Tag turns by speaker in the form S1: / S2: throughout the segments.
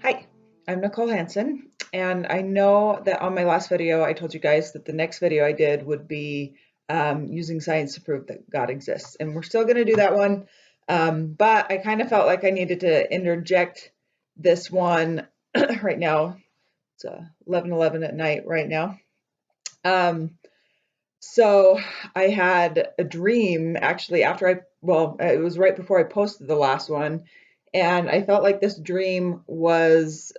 S1: Hi, I'm Nicole Hansen, and I know that on my last video I told you guys that the next video I did would be using science to prove that God exists, and we're still going to do that one, but I kind of felt like I needed to interject this one right now. It's 11:11 at night right now. So I had a dream actually it was right before I posted the last one, and I felt like this dream was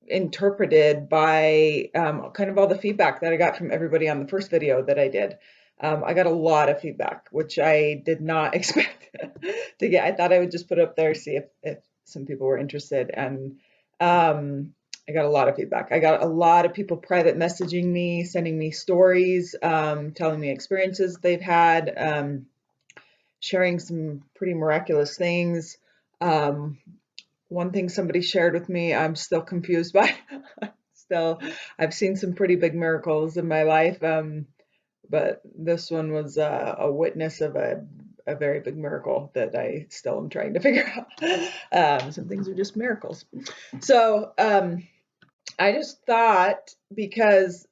S1: interpreted by kind of all the feedback that I got from everybody on the first video that I did. I got a lot of feedback, which I did not expect to get. I thought I would just put it up there, see if some people were interested, and I got a lot of feedback. I got a lot of people private messaging me, sending me stories, telling me experiences they've had, sharing some pretty miraculous things. One thing somebody shared with me, I'm still confused by. Still, I've seen some pretty big miracles in my life, but this one was a witness of a very big miracle that I still am trying to figure out. Some things are just miracles. So I just thought, because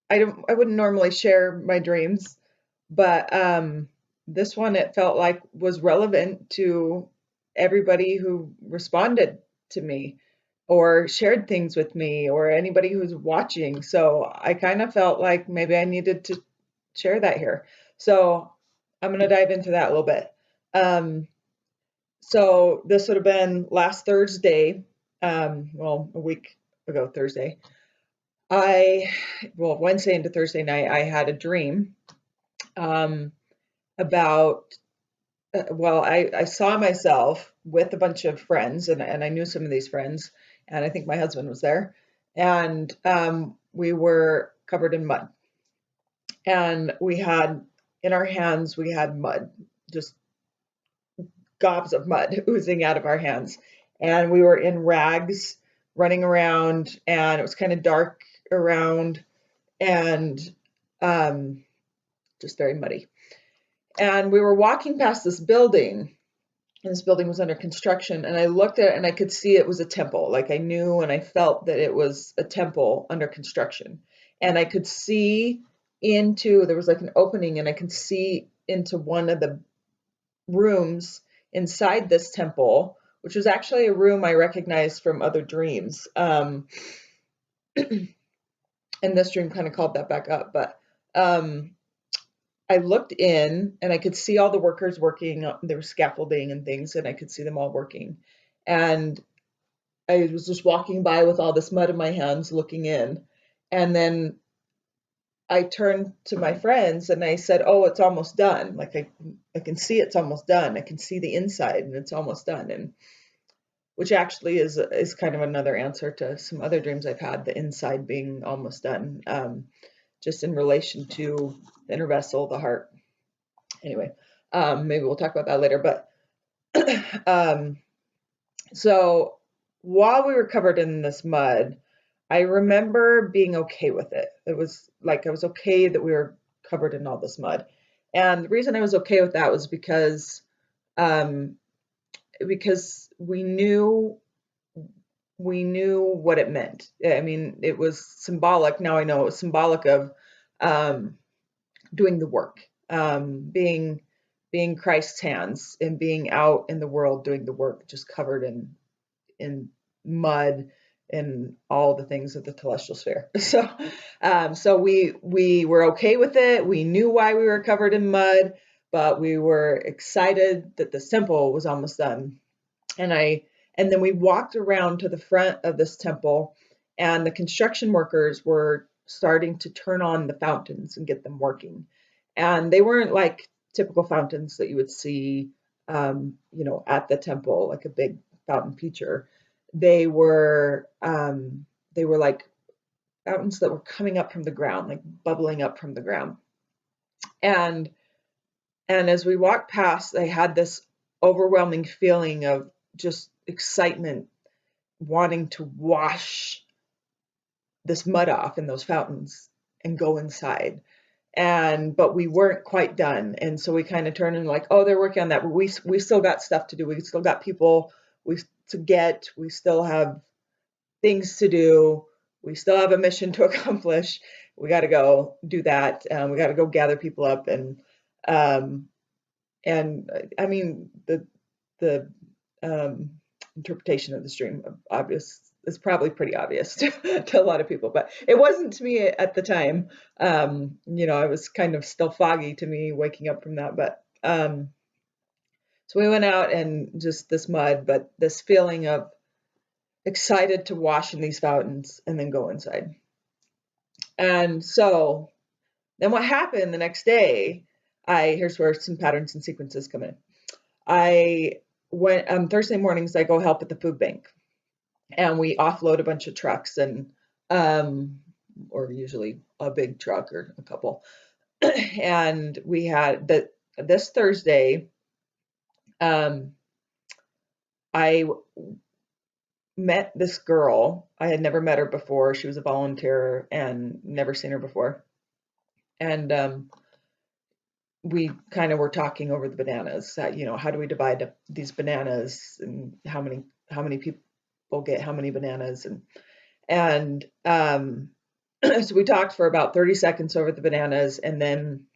S1: I wouldn't normally share my dreams, but this one, it felt like was relevant to everybody who responded to me or shared things with me or anybody who's watching. So I kind of felt like maybe I needed to share that here. So I'm going to dive into that a little bit. So this would have been last Thursday, a week ago Thursday. Wednesday into Thursday night, I had a dream about I saw myself with a bunch of friends, and I knew some of these friends, and I think my husband was there, and we were covered in mud, and we had in our hands we had mud, just gobs of mud oozing out of our hands, and we were in rags running around, and it was kind of dark around, and just very muddy. And we were walking past this building, and this building was under construction, and I looked at it and I could see it was a temple. Like I knew and I felt that it was a temple under construction. And I could see there was like an opening, and I could see into one of the rooms inside this temple, which was actually a room I recognized from other dreams. And this dream kind of called that back up. But I looked in and I could see all the workers working. There was scaffolding and things, and I could see them all working. And I was just walking by with all this mud in my hands looking in. And then I turned to my friends and I said, "Oh, it's almost done. Like I can see it's almost done. I can see the inside and it's almost done." And which actually is kind of another answer to some other dreams I've had, the inside being almost done, just in relation to the inner vessel, the heart. Anyway, maybe we'll talk about that later. But so while we were covered in this mud, I remember being okay with it. It was like I was okay that we were covered in all this mud. And the reason I was okay with that was because we knew what it meant. I mean, it was symbolic. Now I know it was symbolic of doing the work, being Christ's hands and being out in the world doing the work, just covered in mud and all the things of the celestial sphere. So we were okay with it. We knew why we were covered in mud, but we were excited that the temple was almost done. And And then we walked around to the front of this temple, and the construction workers were starting to turn on the fountains and get them working. And they weren't like typical fountains that you would see, at the temple, like a big fountain feature. They were like fountains that were coming up from the ground, like bubbling up from the ground. And as we walked past, they had this overwhelming feeling of just excitement, wanting to wash this mud off in those fountains and go inside. But we weren't quite done, and so we kind of turned and like, oh, they're working on that, but we still got stuff to do. We still got people we still have things to do. We still have a mission to accomplish. We got to go do that. We got to go gather people up, um, and I mean the um, interpretation of this dream obvious is probably pretty obvious to a lot of people, but it wasn't to me at the time. It was kind of still foggy to me waking up from that, but so we went out and just this mud, but this feeling of excited to wash in these fountains and then go inside. And so then what happened the next day, here's where some patterns and sequences come in. I went on Thursday mornings, I go help at the food bank, and we offload a bunch of trucks, and or usually a big truck or a couple. And we had this Thursday, I met this girl. I had never met her before. She was a volunteer and never seen her before. And we kind of were talking over the bananas. How do we divide these bananas, and how many people get how many bananas, and so we talked for about 30 seconds over the bananas, and then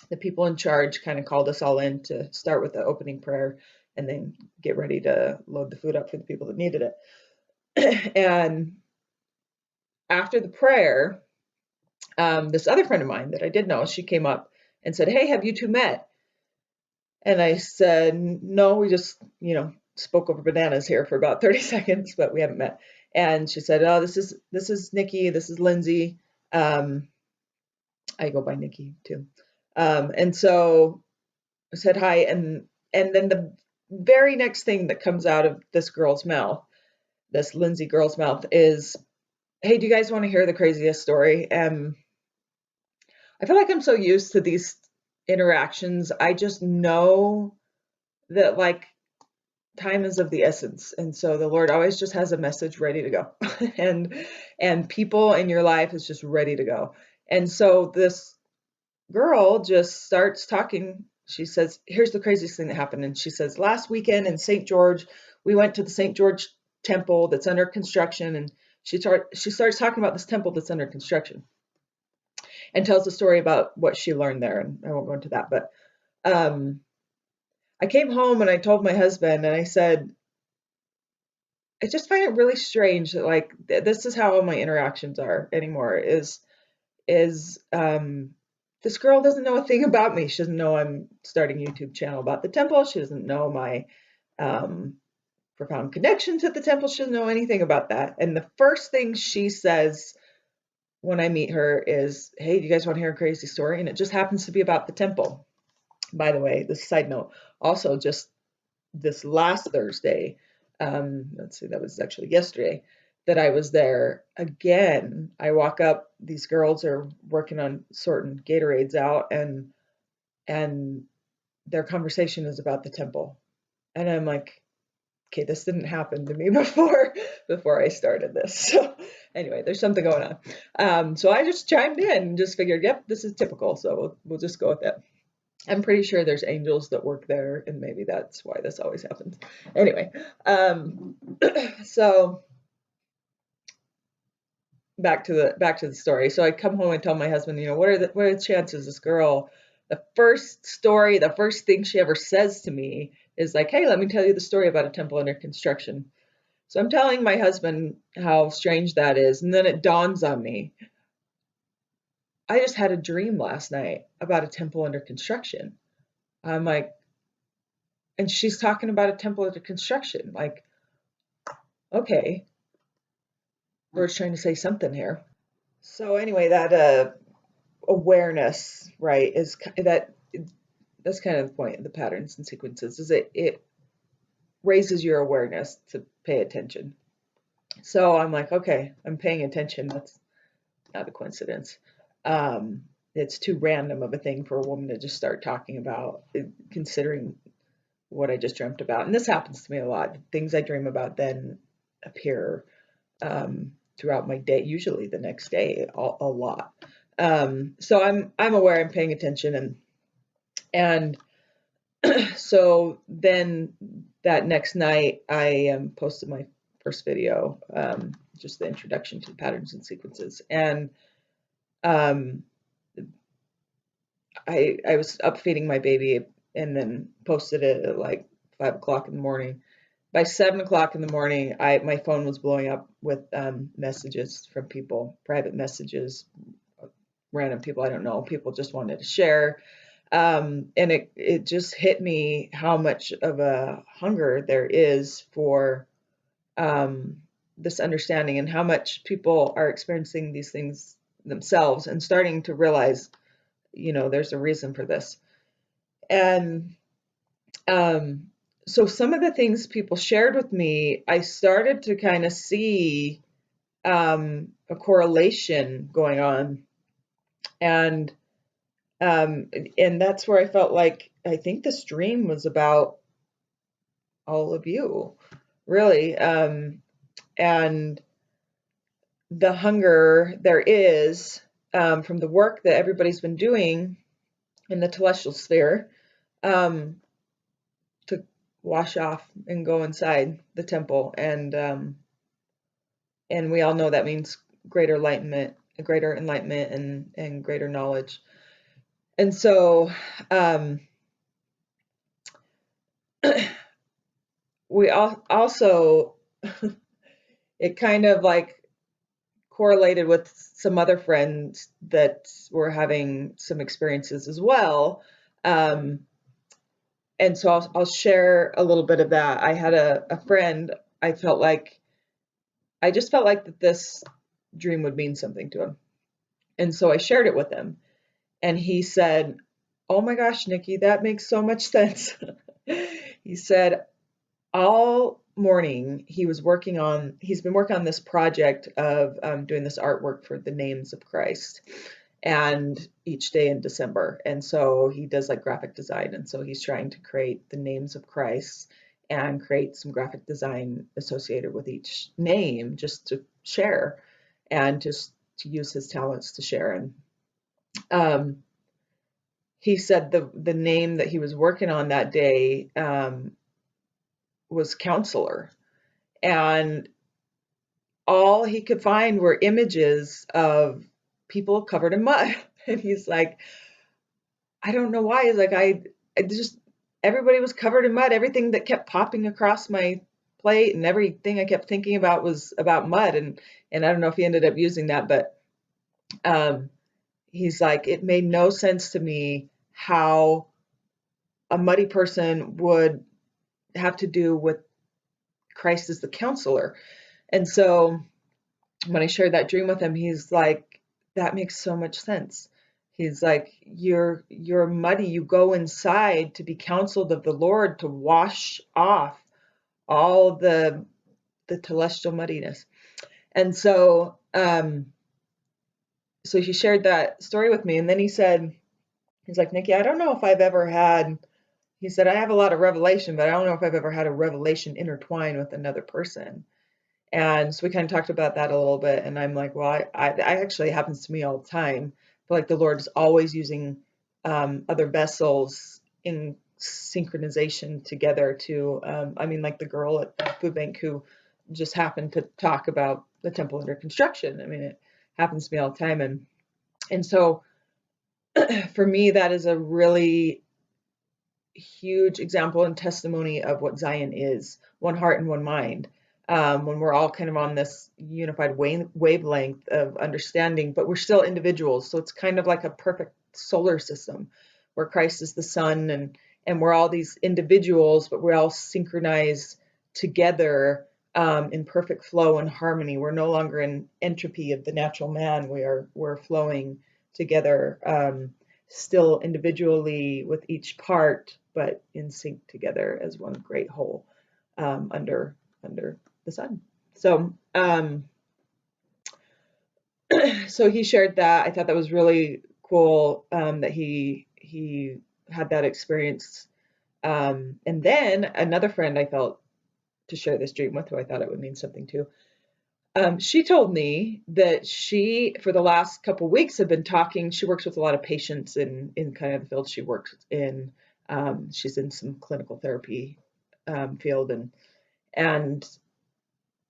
S1: the people in charge kind of called us all in to start with the opening prayer and then get ready to load the food up for the people that needed it. And after the prayer, this other friend of mine that I did know, she came up and said, "Hey, have you two met?" And I said, "No, we just, spoke over bananas here for about 30 seconds, but we haven't met." And she said, "Oh, this is Nikki. This is Lindsay." I go by Nikki too. And so I said hi, and then the very next thing that comes out of this girl's mouth, this Lindsay girl's mouth, is, "Hey, do you guys want to hear the craziest story?" I feel like I'm so used to these interactions. I just know that like time is of the essence, and so the Lord always just has a message ready to go, and people in your life is just ready to go. And so this girl just starts talking. She says, "Here's the craziest thing that happened." And she says, "Last weekend in St. George, we went to the St. George temple that's under construction." And she starts talking about this temple that's under construction, and tells a story about what she learned there. And I won't go into that, but I came home and I told my husband, and I said, I just find it really strange that like this is how all my interactions are anymore. Is this girl doesn't know a thing about me. She doesn't know I'm starting a YouTube channel about the temple. She doesn't know my profound connections at the temple. She doesn't know anything about that. And the first thing she says when I meet her is, "Hey, do you guys want to hear a crazy story?" And it just happens to be about the temple. By the way, this side note, also just this last Thursday, let's see, that was actually yesterday, that I was there again. I walk up, these girls are working on sorting Gatorades out, and their conversation is about the temple. And I'm like, okay, this didn't happen to me before I started this. So anyway, there's something going on. So I just chimed in and just figured, yep, this is typical. So we'll just go with it. I'm pretty sure there's angels that work there, and maybe that's why this always happens. Anyway, so back to the story. So I come home and tell my husband, what are the chances this girl, the first thing she ever says to me is like, "Hey, let me tell you the story about a temple under construction." So I'm telling my husband how strange that is, and then it dawns on me. I just had a dream last night about a temple under construction. I'm like, and she's talking about a temple under construction. Like, okay, Lord's trying to say something here. So anyway, that awareness, right, is that's kind of the point of the patterns and sequences, is it raises your awareness to pay attention. So I'm like, okay, I'm paying attention. That's not a coincidence. It's too random of a thing for a woman to just start talking about, considering what I just dreamt about. And this happens to me a lot. Things I dream about then appear throughout my day, usually the next day, a lot. So I'm aware, I'm paying attention, and so then that next night I posted my first video, just the introduction to patterns and sequences, and um, I was up feeding my baby and then posted it at like 5 o'clock in the morning. By 7 o'clock in the morning, my phone was blowing up with messages from people, private messages, random people I don't know. People just wanted to share, and it just hit me how much of a hunger there is for this understanding, and how much people are experiencing these things themselves and starting to realize, there's a reason for this. And um, so some of the things people shared with me, I started to kind of see a correlation going on, and and that's where I felt like I think this dream was about all of you, really, and the hunger there is, from the work that everybody's been doing in the celestial sphere, um, to wash off and go inside the temple, and we all know that means greater enlightenment, and greater knowledge. And so we also it kind of like correlated with some other friends that were having some experiences as well. And so I'll share a little bit of that. I had a friend, I just felt like that this dream would mean something to him. And so I shared it with him. And he said, "Oh my gosh, Nikki, that makes so much sense." He said, all morning he's been working on this project of doing this artwork for the names of Christ, and each day in December. And so he does like graphic design. And so he's trying to create the names of Christ and create some graphic design associated with each name, just to share and just to use his talents to share. And um, he said the name that he was working on that day was counselor. And all he could find were images of people covered in mud. And he's like, I don't know why. He's like, I just, everybody was covered in mud. Everything that kept popping across my plate and everything I kept thinking about was about mud. And I don't know if he ended up using that, but um, he's like, it made no sense to me how a muddy person would have to do with Christ as the counselor. And so when I shared that dream with him, he's like, that makes so much sense. He's like, you're muddy. You go inside to be counseled of the Lord, to wash off all the celestial muddiness. And so he shared that story with me, and then he's like, Nikki, I don't know if I've ever had. He said, I have a lot of revelation, but I don't know if I've ever had a revelation intertwine with another person. And so we kind of talked about that a little bit. And I'm like, well, I actually happens to me all the time. I feel like the Lord is always using other vessels in synchronization together to, I mean, like the girl at the food bank who just happened to talk about the temple under construction. I mean, it happens to me all the time. And so for me, that is a really huge example and testimony of what Zion is: one heart and one mind. When we're all kind of on this unified wavelength of understanding, but we're still individuals. So it's kind of like a perfect solar system where Christ is the sun, and we're all these individuals, but we're all synchronized together in perfect flow and harmony. We're no longer in entropy of the natural man. We're flowing together, still individually with each part, but in sync together as one great whole, under the sun. So so he shared that. I thought that was really cool, that he had that experience. And then another friend I felt to share this dream with, who I thought it would mean something to. She told me that she, for the last couple of weeks, had been talking. She works with a lot of patients in kind of the field she works in. She's in some clinical therapy field, and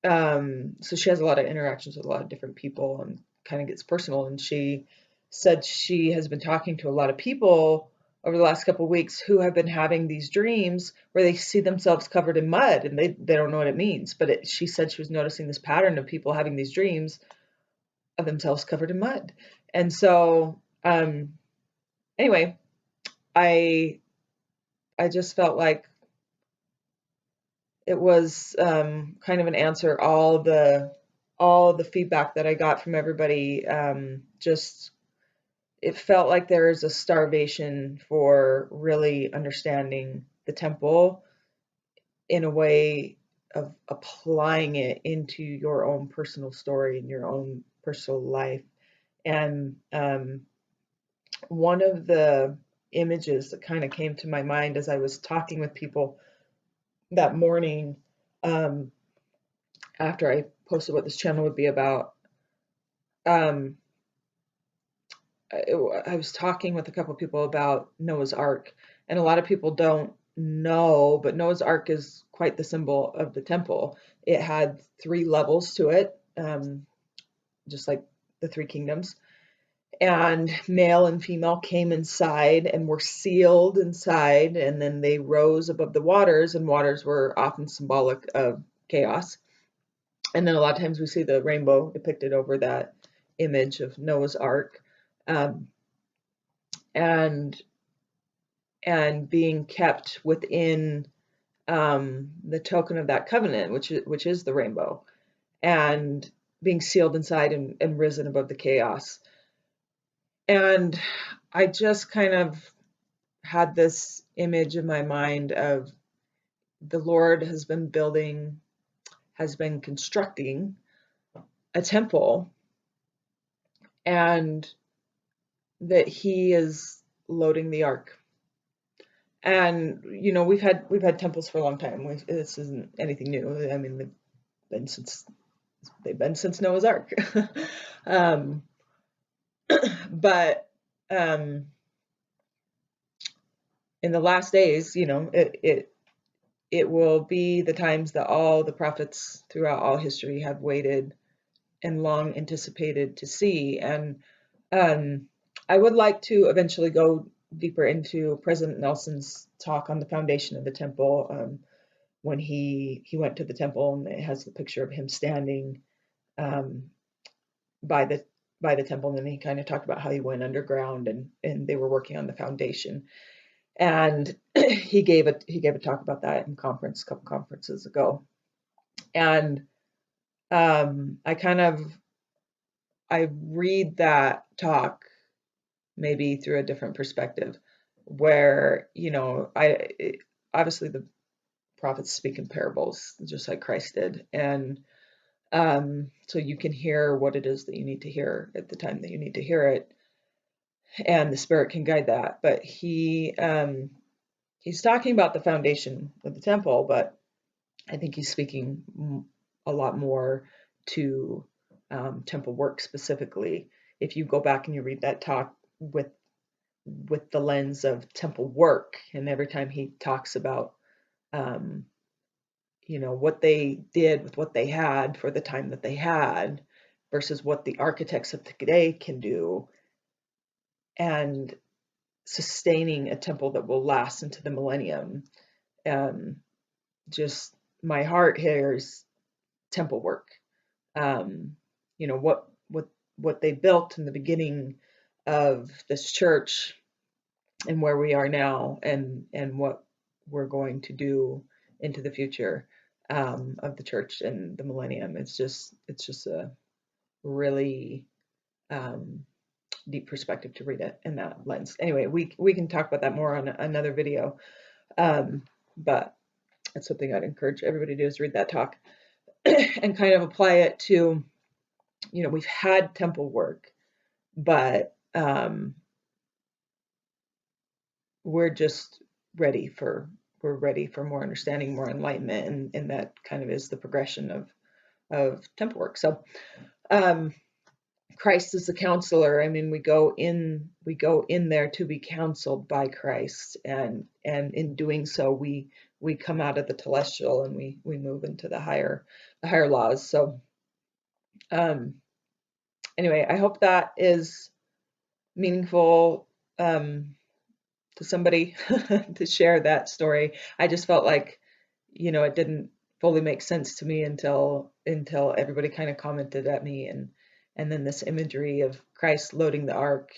S1: so she has a lot of interactions with a lot of different people and kind of gets personal. And she said she has been talking to a lot of people over the last couple of weeks who have been having these dreams where they see themselves covered in mud, and they don't know what it means. But she said she was noticing this pattern of people having these dreams of themselves covered in mud. And so anyway, I just felt like it was kind of an answer. All the feedback that I got from everybody, just it felt like there is a starvation for really understanding the temple in a way of applying it into your own personal story and your own personal life. And one of the images that kind of came to my mind as I was talking with people that morning, after I posted what this channel would be about, um, I was talking with a couple of people about Noah's Ark, and a lot of people don't know, but Noah's Ark is quite the symbol of the temple. It had 3 levels to it, just like the 3 kingdoms. And male and female came inside and were sealed inside, and then they rose above the waters, and waters were often symbolic of chaos. And then a lot of times we see the rainbow depicted over that image of Noah's Ark. Um, and being kept within the token of that covenant, which is the rainbow, and being sealed inside and risen above the chaos. And I just kind of had this image in my mind of the Lord has been constructing a temple, and that He is loading the ark. And we've had temples for a long time. This isn't anything new. I mean, they've been since Noah's Ark. But in the last days, it will be the times that all the prophets throughout all history have waited and long anticipated to see. And I would like to eventually go deeper into President Nelson's talk on the foundation of the temple, when he went to the temple, and it has the picture of him standing by the temple, and then he kind of talked about how he went underground and they were working on the foundation. And he gave a talk about that in a couple conferences ago. And I read that talk maybe through a different perspective, where obviously the prophets speak in parables just like Christ did, and so you can hear what it is that you need to hear at the time that you need to hear it, and the Spirit can guide that. But he's talking about the foundation of the temple, but I think he's speaking a lot more to temple work specifically. If you go back and you read that talk with the lens of temple work, and every time he talks about what they did with what they had for the time that they had versus what the architects of today can do, and sustaining a temple that will last into the millennium. Just my heart hears temple work. What they built in the beginning of this church and where we are now, and what we're going to do into the future. of the church and the millennium. It's just a really deep perspective to read it in that lens. Anyway, we can talk about that more on another video, but that's something I'd encourage everybody to do, is read that talk and kind of apply it to, we've had temple work, but we're ready for more understanding, more enlightenment, and that kind of is the progression of temple work. So Christ is the counselor. I mean, we go in there to be counseled by Christ, and in doing so, we come out of the telestial and we move into the higher laws. So anyway, I hope that is meaningful to somebody to share that story. I just felt like, it didn't fully make sense to me until everybody kind of commented at me, and then this imagery of Christ loading the ark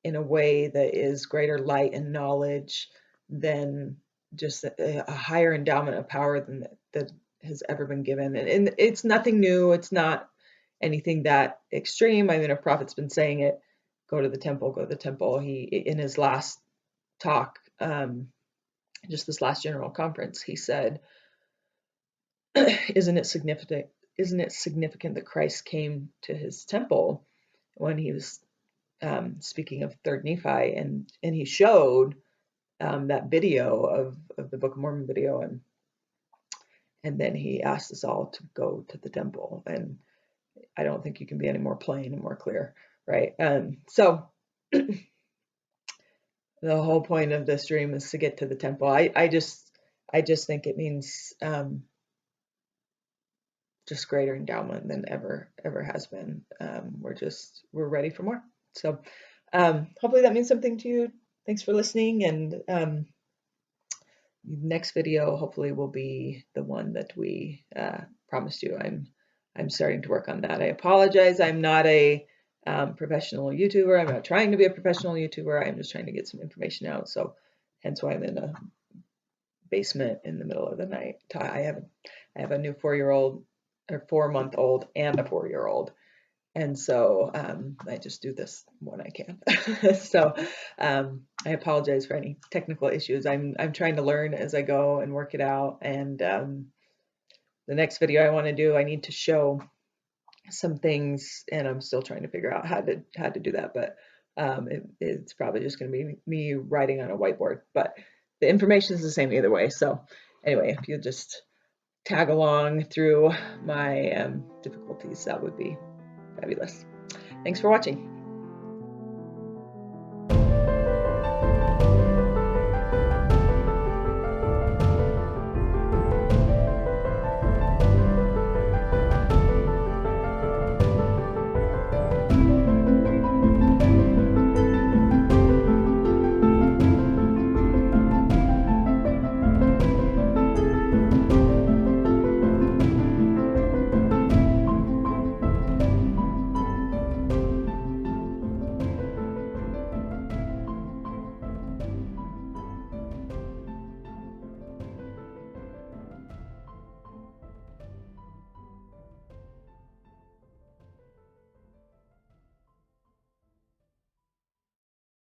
S1: in a way that is greater light and knowledge than just a higher endowment of power than that has ever been given. And it's nothing new. It's not anything that extreme. I mean, a prophet's been saying it, go to the temple, go to the temple. He, in his last talk, just this last general conference, he said, isn't it significant that Christ came to his temple when he was speaking of 3rd Nephi, and he showed that video of the Book of Mormon video, and then he asked us all to go to the temple, and I don't think you can be any more plain and more clear, right? So the whole point of this dream is to get to the temple. I just think it means just greater endowment than ever has been. We're ready for more. So hopefully that means something to you. Thanks for listening, and next video hopefully will be the one that we promised you. I'm starting to work on that. I apologize. I'm not a professional YouTuber. I'm not trying to be a professional YouTuber. I'm just trying to get some information out. So hence why I'm in a basement in the middle of the night. I have a new 4-year-old or 4-month-old and a 4-year-old. And so I just do this when I can. So I apologize for any technical issues. I'm trying to learn as I go and work it out. And the next video I want to do, I need to show some things, and I'm still trying to figure out how to do that. But it's probably just going to be me writing on a whiteboard. But the information is the same either way. So anyway, if you just tag along through my difficulties, that would be fabulous. Thanks for watching.